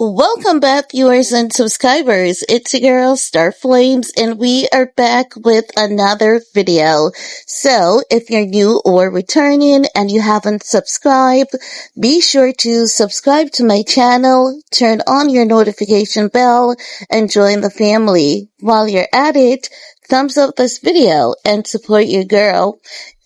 Welcome back, viewers and subscribers. It's your girl, Star Flames, and we are back with another video. So, if you're new or returning and you haven't subscribed, be sure to subscribe to my channel, turn on your notification bell, and join the family. While you're at it, thumbs up this video and support your girl.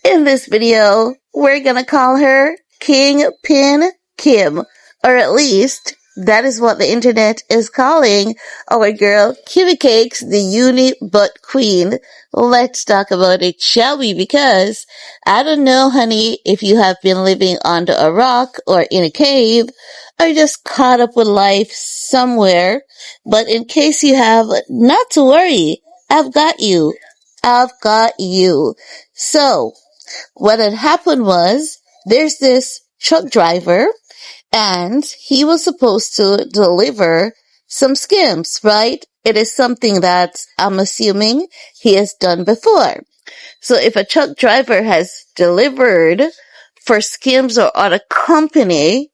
In this video, we're gonna call her Kingpin Kim, or at least that is what the internet is calling our girl Kimmy Cakes, the uni butt queen. Let's talk about it, shall we? Because I don't know, honey, if you have been living under a rock or in a cave or just caught up with life somewhere. But in case you have, not to worry. I've got you. I've got you. So, what had happened was there's this truck driver and he was supposed to deliver some skims, right? It is something that I'm assuming he has done before. So if a truck driver has delivered for skims or other company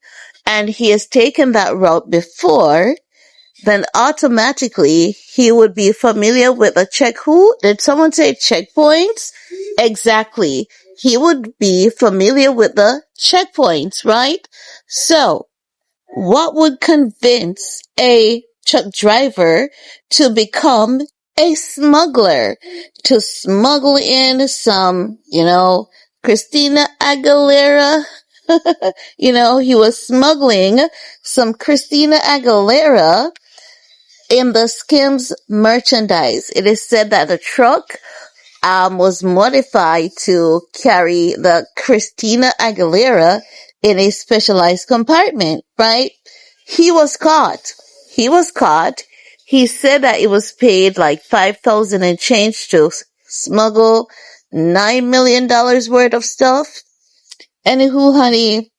and he has taken that route before, then automatically he would be familiar with a check. Who? Did someone say checkpoints? Exactly. He would be familiar with the checkpoints, right? So, what would convince a truck driver to become a smuggler? To smuggle in some, Christina Aguilera? He was smuggling some Christina Aguilera in the Skims merchandise. It is said that the truck was modified to carry the Christina Aguilera in a specialized compartment, right? He was caught. He said that it was paid like $5,000 and change to smuggle $9 million worth of stuff. Anywho, honey,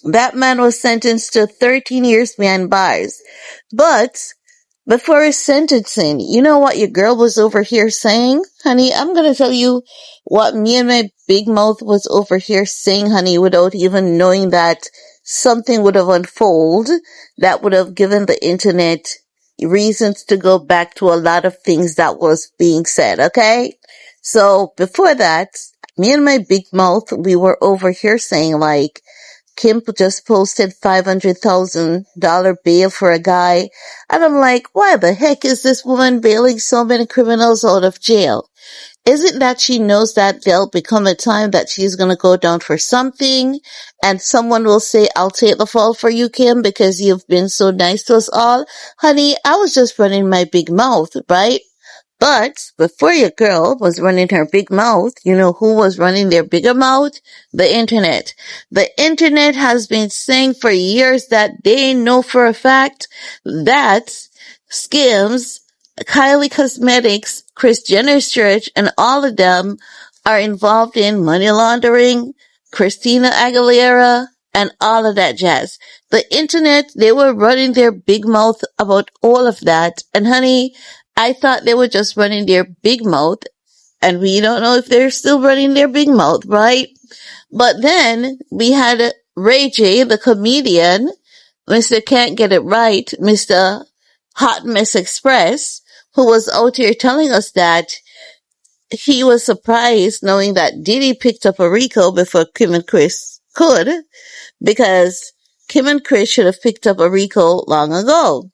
that man was sentenced to 13 years behind bars. But before his sentencing, you know what your girl was over here saying? Honey, I'm going to tell you what me and my big mouth was over here saying, honey, without even knowing that something would have unfolded that would have given the internet reasons to go back to a lot of things that was being said, okay? So before that, me and my big mouth, we were over here saying like, Kim just posted $500,000 bail for a guy. And I'm like, why the heck is this woman bailing so many criminals out of jail? Is it that she knows that there'll become a time that she's going to go down for something and someone will say, I'll take the fall for you, Kim, because you've been so nice to us all? Honey, I was just running my big mouth, right? But before your girl was running her big mouth, you know who was running their bigger mouth? The internet. The internet has been saying for years that they know for a fact that Skims, Kylie Cosmetics, Kris Jenner's church, and all of them are involved in money laundering, Christina Aguilera, and all of that jazz. The internet, they were running their big mouth about all of that. And honey, I thought they were just running their big mouth, and we don't know if they're still running their big mouth, right? But then we had Ray J, the comedian, Mr. Can't Get It Right, Mr. Hot Mess Express, who was out here telling us that he was surprised knowing that Diddy picked up a RICO before Kim and Kris could, because Kim and Kris should have picked up a RICO long ago.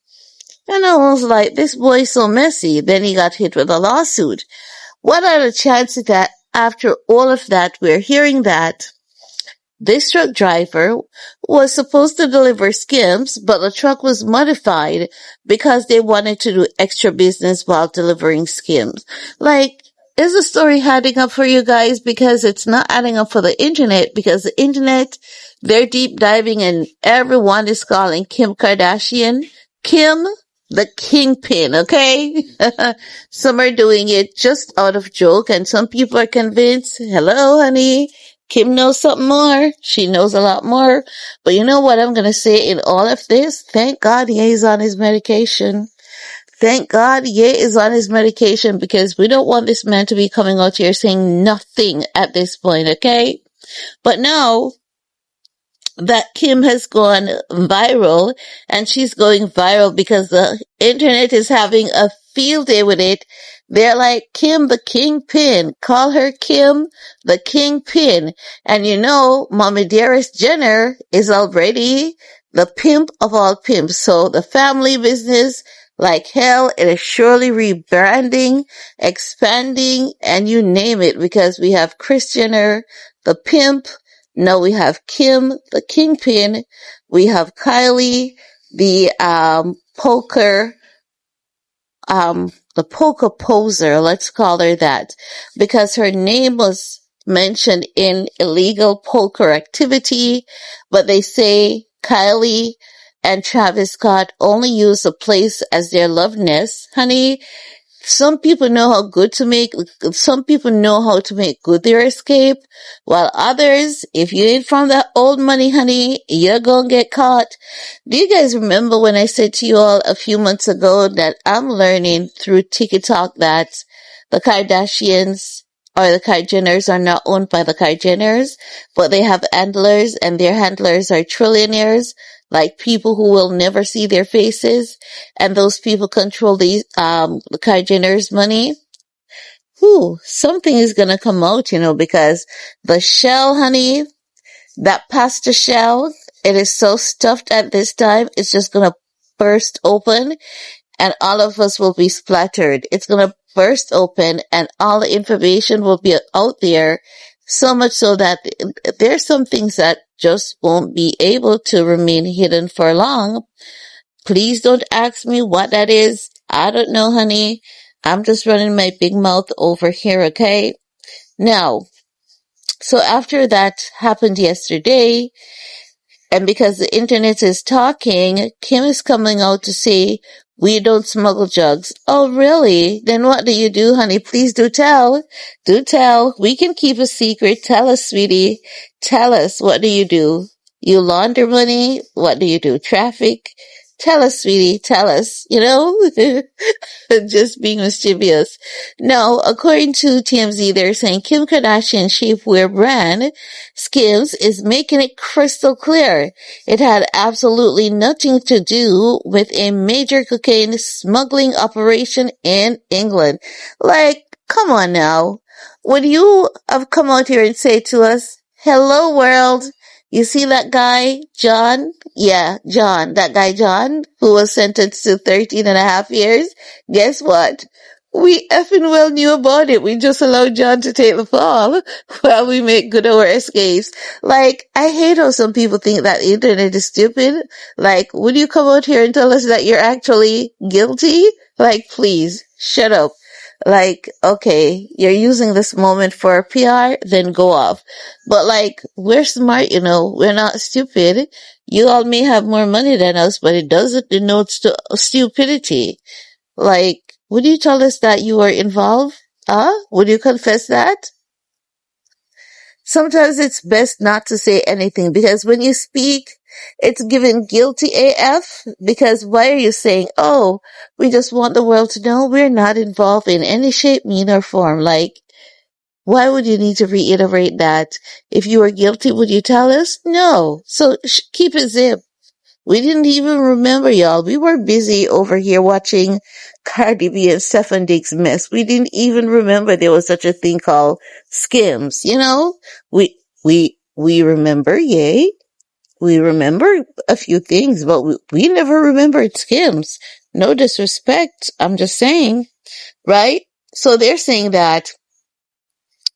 And I was like, this boy's so messy. Then he got hit with a lawsuit. What are the chances that after all of that, we're hearing that this truck driver was supposed to deliver skims, but the truck was modified because they wanted to do extra business while delivering skims? Like, is the story adding up for you guys? Because it's not adding up for the internet, because the internet, they're deep diving and everyone is calling Kim Kardashian Kim the Kingpin, okay? Some are doing it just out of joke, and some people are convinced, hello, honey, Kim knows something more. She knows a lot more. But you know what I'm going to say in all of this? Thank God Ye is on his medication. Thank God Ye is on his medication, because we don't want this man to be coming out here saying nothing at this point, okay? But now, that Kim has gone viral, and she's going viral because the internet is having a field day with it. They're like, Kim the Kingpin. Call her Kim the Kingpin. And you know, Mommy Dearest Jenner is already the pimp of all pimps. So the family business, like hell, it is surely rebranding, expanding, and you name it, because we have Kris Jenner, the pimp. Now we have Kim, the Kingpin. We have Kylie, the the poker poser. Let's call her that, because her name was mentioned in illegal poker activity. But they say Kylie and Travis Scott only use the place as their love nest. Honey, some people know how to make good their escape, while others, if you ain't from that old money, honey, you're gonna get caught. Do you guys remember when I said to you all a few months ago that I'm learning through TikTok that the Kardashians or the Kardashians are not owned by the Kardashians, but they have handlers, and their handlers are trillionaires, like people who will never see their faces, and those people control the Kardashians' money. Whew, something is gonna come out, because the shell, honey, that pasta shell, it is so stuffed at this time, it's just gonna burst open, and all of us will be splattered. It's gonna burst open, and all the information will be out there, so much so that there's some things that just won't be able to remain hidden for long. Please don't ask me what that is. I don't know, honey. I'm just running my big mouth over here, okay? Now, so after that happened yesterday, and because the internet is talking, Kim is coming out to say, we don't smuggle drugs. Oh, really? Then what do you do, honey? Please do tell. Do tell. We can keep a secret. Tell us, sweetie. Tell us. What do you do? You launder money? What do you do? Traffic? Tell us, sweetie. Tell us. Just being mischievous. No, according to TMZ, they're saying Kim Kardashian shapewear brand, SKIMS, is making it crystal clear it had absolutely nothing to do with a major cocaine smuggling operation in England. Like, come on now. Would you have come out here and say to us, hello world, you see that guy, John? Yeah, John. That guy, John, who was sentenced to 13 and a half years. Guess what? We effing well knew about it. We just allowed John to take the fall while we make good our escapes. Like, I hate how some people think that the internet is stupid. Like, would you come out here and tell us that you're actually guilty? Like, please, shut up. Like, okay, you're using this moment for PR, then go off. But like, we're smart, we're not stupid. You all may have more money than us, but it doesn't denote stupidity. Like, would you tell us that you were involved? Would you confess that? Sometimes it's best not to say anything, because when you speak, it's given guilty AF. Because why are you saying, oh, we just want the world to know we're not involved in any shape, mean, or form? Like, why would you need to reiterate that? If you were guilty, would you tell us? No. So keep it zip. We didn't even remember, y'all. We were busy over here watching Cardi B and Stefon Diggs mess. We didn't even remember there was such a thing called SKIMS. We remember, yay. We remember a few things, but we never remembered SKIMS. No disrespect. I'm just saying, right? So they're saying that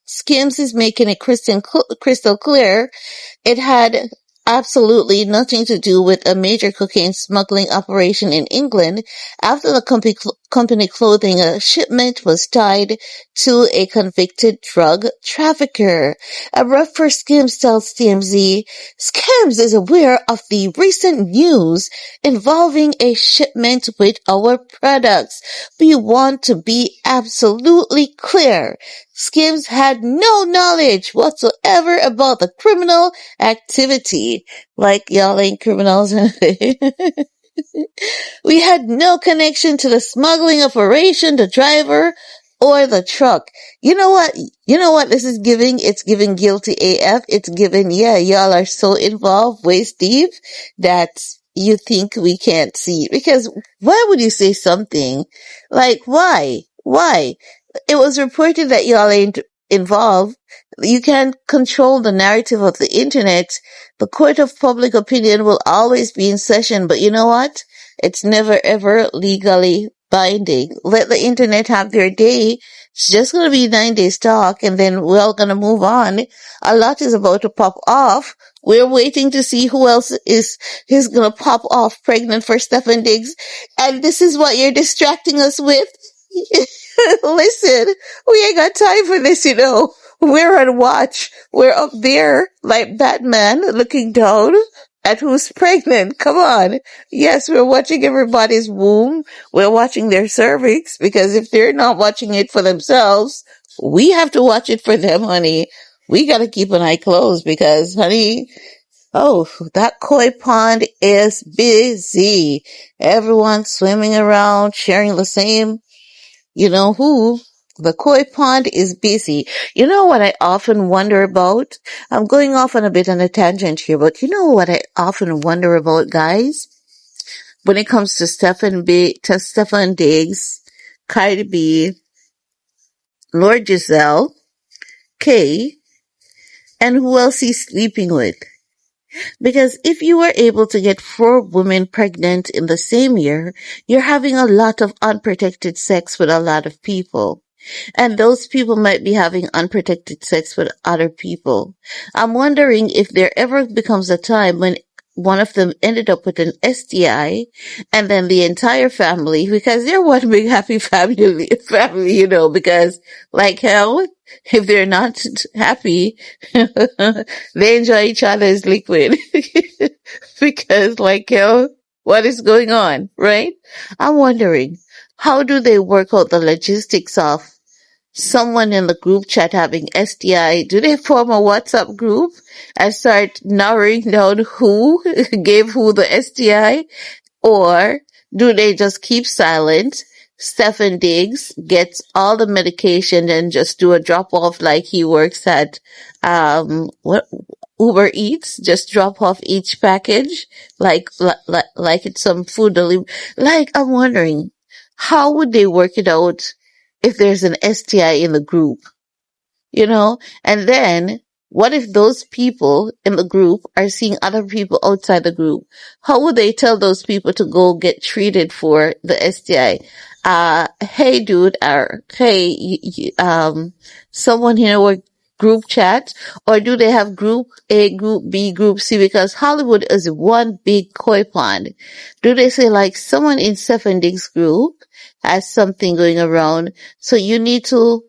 SKIMS is making it crystal clear it had absolutely nothing to do with a major cocaine smuggling operation in England after the company clothing a shipment was tied to a convicted drug trafficker. A rep for SKIMS tells TMZ, SKIMS is aware of the recent news involving a shipment with our products. We want to be absolutely clear. SKIMS had no knowledge whatsoever about the criminal activity. Like, y'all ain't criminals. We had no connection to the smuggling operation. The driver or the truck. You know what? You know what this is giving? It's giving guilty AF. It's giving, yeah, y'all are so involved, waist deep, that you think we can't see. Because why would you say something? Like, why? Why? It was reported that y'all ain't involved. You can't control the narrative of the internet. The court of public opinion will always be in session, but you know what? It's never ever legally binding. Let the internet have their day. It's just going to be 9 days talk, and then we're all going to move on. A lot is about to pop off. We're waiting to see who else is going to pop off pregnant for Stefon Diggs. And this is what you're distracting us with. Listen, we ain't got time for this, you know. We're on watch. We're up there like Batman looking down at who's pregnant. Come on. Yes, we're watching everybody's womb. We're watching their cervix, because if they're not watching it for themselves, we have to watch it for them, honey. We gotta keep an eye closed because, honey, oh, that koi pond is busy. Everyone's swimming around, sharing the same, you know who. The koi pond is busy. You know what I often wonder about? I'm going off on a bit on a tangent here, but you know what I often wonder about, guys? When it comes to Stefon Diggs, Cardi B, Lord Giselle, Kay, and who else he's sleeping with. Because if you were able to get 4 women pregnant in the same year, you're having a lot of unprotected sex with a lot of people. And those people might be having unprotected sex with other people. I'm wondering if there ever becomes a time when one of them ended up with an STI, and then the entire family, because they're one big happy family, you know, because like hell, if they're not happy, they enjoy each other's liquid. Because like hell, what is going on, right? I'm wondering, how do they work out the logistics of someone in the group chat having STI? Do they form a WhatsApp group and start narrowing down who gave who the STI? Or do they just keep silent? Stefon Diggs gets all the medication and just do a drop off like he works at, what, Uber Eats, just drop off each package like it's some food delivery. Like, I'm wondering, how would they work it out if there's an STI in the group? You know? And then, what if those people in the group are seeing other people outside the group? How would they tell those people to go get treated for the STI? Hey dude, or hey, someone here with group chat, or do they have group A, group B, group C? Because Hollywood is one big koi pond. Do they say like someone in Stefon Diggs group has something going around, so you need to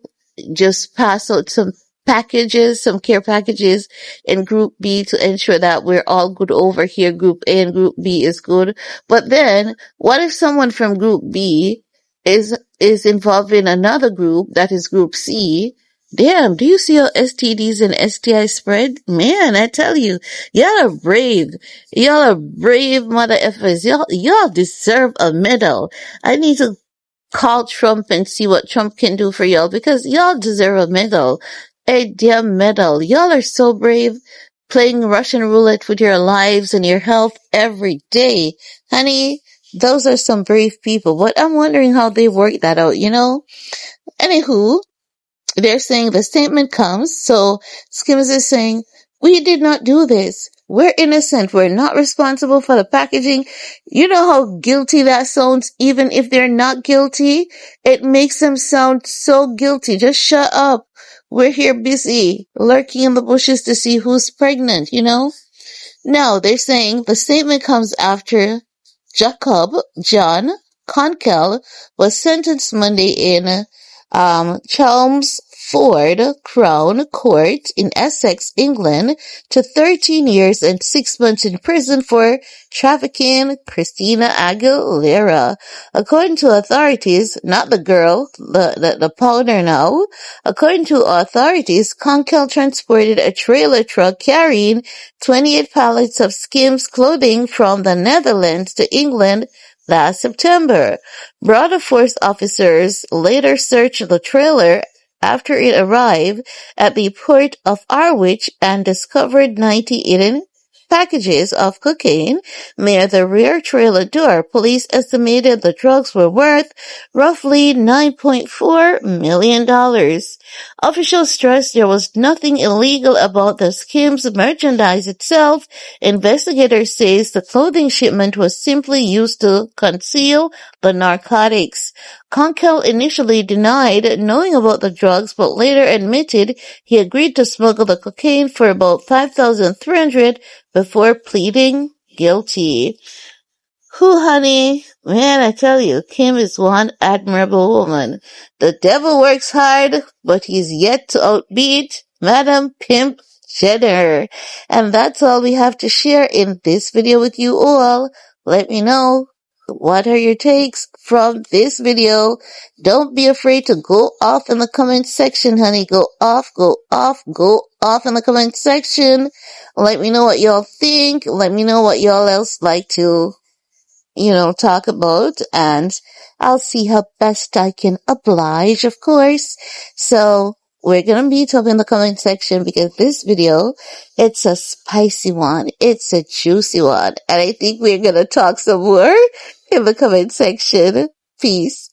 just pass out some packages, some care packages in group B to ensure that we're all good over here. Group A and group B is good. But then what if someone from group B is involved in another group that is group C? Damn, do you see how STDs and STI spread? Man, I tell you, y'all are brave. Y'all are brave mother effers. Y'all deserve a medal. I need to call Trump and see what Trump can do for y'all, because y'all deserve a medal. A damn medal. Y'all are so brave, playing Russian roulette with your lives and your health every day. Honey, those are some brave people, but I'm wondering how they work that out, you know? Anywho, they're saying the statement comes, so SKIMS is saying, we did not do this. We're innocent. We're not responsible for the packaging. You know how guilty that sounds, even if they're not guilty? It makes them sound so guilty. Just shut up. We're here busy, lurking in the bushes to see who's pregnant, you know? No, they're saying the statement comes after Jacob John Conkel was sentenced Monday in Chelmsford Crown Court in Essex, England, to 13 years and 6 months in prison for trafficking Christina Aguilera. According to authorities, not the girl, the powder now. According to authorities, Conkel transported a trailer truck carrying 28 pallets of SKIMS clothing from the Netherlands to England last September. Border Force officers later searched the trailer after it arrived at the port of Harwich and discovered 90 hidden packages of cocaine near the rear trailer door. Police estimated the drugs were worth roughly $9.4 million. Officials stressed there was nothing illegal about the SKIMS merchandise itself. Investigators say the clothing shipment was simply used to conceal the narcotics. Conkel initially denied knowing about the drugs, but later admitted he agreed to smuggle the cocaine for about $5,300 before pleading guilty. Whew, honey. Man, I tell you, Kim is one admirable woman. The devil works hard, but he's yet to outbeat Madam Pimp Cheddar. And that's all we have to share in this video with you all. Let me know, what are your takes from this video? Don't be afraid to go off in the comment section, honey. Go off, go off, go off in the comment section. Let me know what y'all think. Let me know what y'all else like to talk about, and I'll see how best I can oblige, of course. So we're gonna meet up in the comment section because this video, it's a spicy one. It's a juicy one. And I think we're gonna talk some more in the comment section. Peace.